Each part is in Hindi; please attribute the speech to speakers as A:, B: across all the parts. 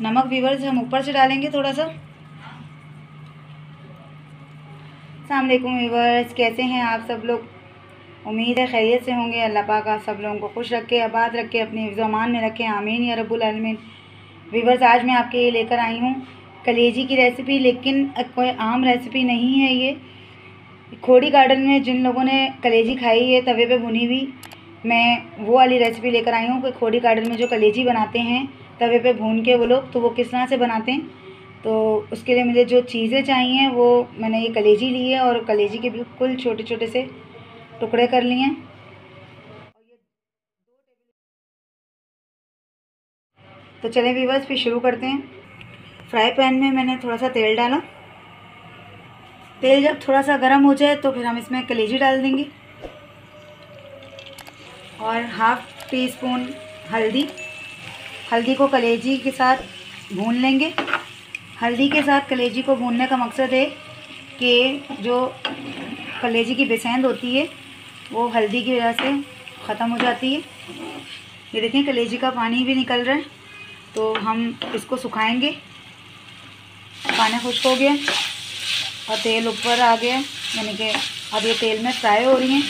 A: नमक व्यूअर्स हम ऊपर से डालेंगे थोड़ा सा। अस्सलाम वालेकुम व्यूअर्स, कैसे हैं आप सब लोग? उम्मीद है खैरियत से होंगे। अल्लाह पाक आप सब लोगों को खुश रखे, आबाद रखे, अपने हिफ्ज़ अमान में रखें, आमीन या रब्बुल आलमीन। व्यूअर्स आज मैं आपके लिए लेकर आई हूँ कलेजी की रेसिपी, लेकिन कोई आम रेसिपी नहीं है ये। खोड़ी गार्डन में जिन लोगों ने कलेजी खाई है तवे पे भुनी हुई, मैं वो वाली रेसिपी लेकर आई हूँ कि खोड़ी गार्डन में जो कलेजी बनाते हैं तवे पे भून के वो लोग, तो वो किस तरह से बनाते हैं। तो उसके लिए मुझे जो चीज़ें चाहिए वो मैंने ये कलेजी ली है और कलेजी के बिल्कुल छोटे छोटे से टुकड़े कर लिए हैं। तो चलें व्यूअर्स फिर शुरू करते हैं। फ्राई पैन में मैंने थोड़ा सा तेल डाला। तेल जब थोड़ा सा गर्म हो जाए तो फिर हम इसमें कलेजी डाल देंगे और हाफ़ टी स्पून हल्दी को कलेजी के साथ भून लेंगे। हल्दी के साथ कलेजी को भूनने का मकसद है कि जो कलेजी की बेसेंद होती है वो हल्दी की वजह से ख़त्म हो जाती है। ये देखें कलेजी का पानी भी निकल रहा है, तो हम इसको सुखाएंगे। पानी खुश्क हो गया और तेल ऊपर आ गया, यानी कि अब ये तेल में फ्राई हो रही हैं।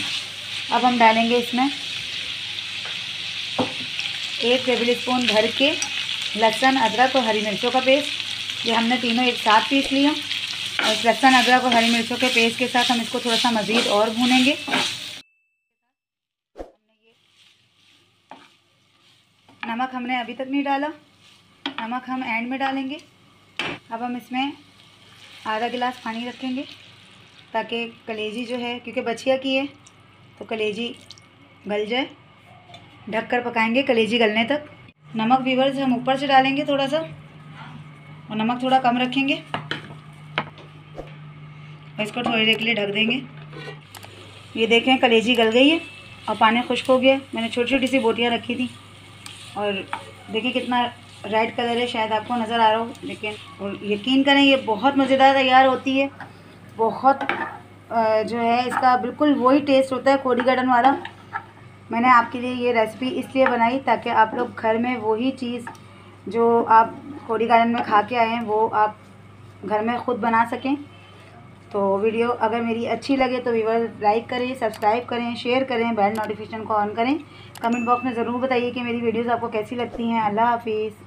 A: अब हम डालेंगे इसमें 1 टेबल स्पून भर के लहसुन, अदरक और हरी मिर्चों का पेस्ट। ये हमने तीनों एक साथ पीस लिया और इस लहसुन, अदरक और हरी मिर्चों के पेस्ट के साथ हम इसको थोड़ा सा मज़ीद और भूनेंगे। नमक हमने अभी तक नहीं डाला, नमक हम एंड में डालेंगे। अब हम इसमें आधा गिलास पानी रखेंगे ताकि कलेजी जो है, क्योंकि बछिया की है तो कलेजी गल जाए। ढककर पकाएंगे कलेजी गलने तक। नमक व्यूअर्स हम ऊपर से डालेंगे थोड़ा सा और नमक थोड़ा कम रखेंगे। इसको थोड़ी देर के लिए ढक देंगे। ये देखें कलेजी गल गई है और पानी खुश्क हो गया। मैंने छोटी छोटी सी बोटियाँ रखी थी और देखिए कितना रेड कलर है, शायद आपको नज़र आ रहा हो, लेकिन यकीन करें ये बहुत मज़ेदार तैयार होती है। बहुत जो है इसका बिल्कुल वही टेस्ट होता है खोड़ी गार्डन वाला। मैंने आपके लिए ये रेसिपी इसलिए बनाई ताकि आप लोग घर में वही चीज़ जो आप खोड़ी गार्डन में खा के आए हैं वो आप घर में ख़ुद बना सकें। तो वीडियो अगर मेरी अच्छी लगे तो व्यूअर लाइक करें, सब्सक्राइब करें, शेयर करें, बेल नोटिफिकेशन को ऑन करें। कमेंट बॉक्स में ज़रूर बताइए कि मेरी वीडियोस आपको कैसी लगती हैं। अल्लाह हाफिज़।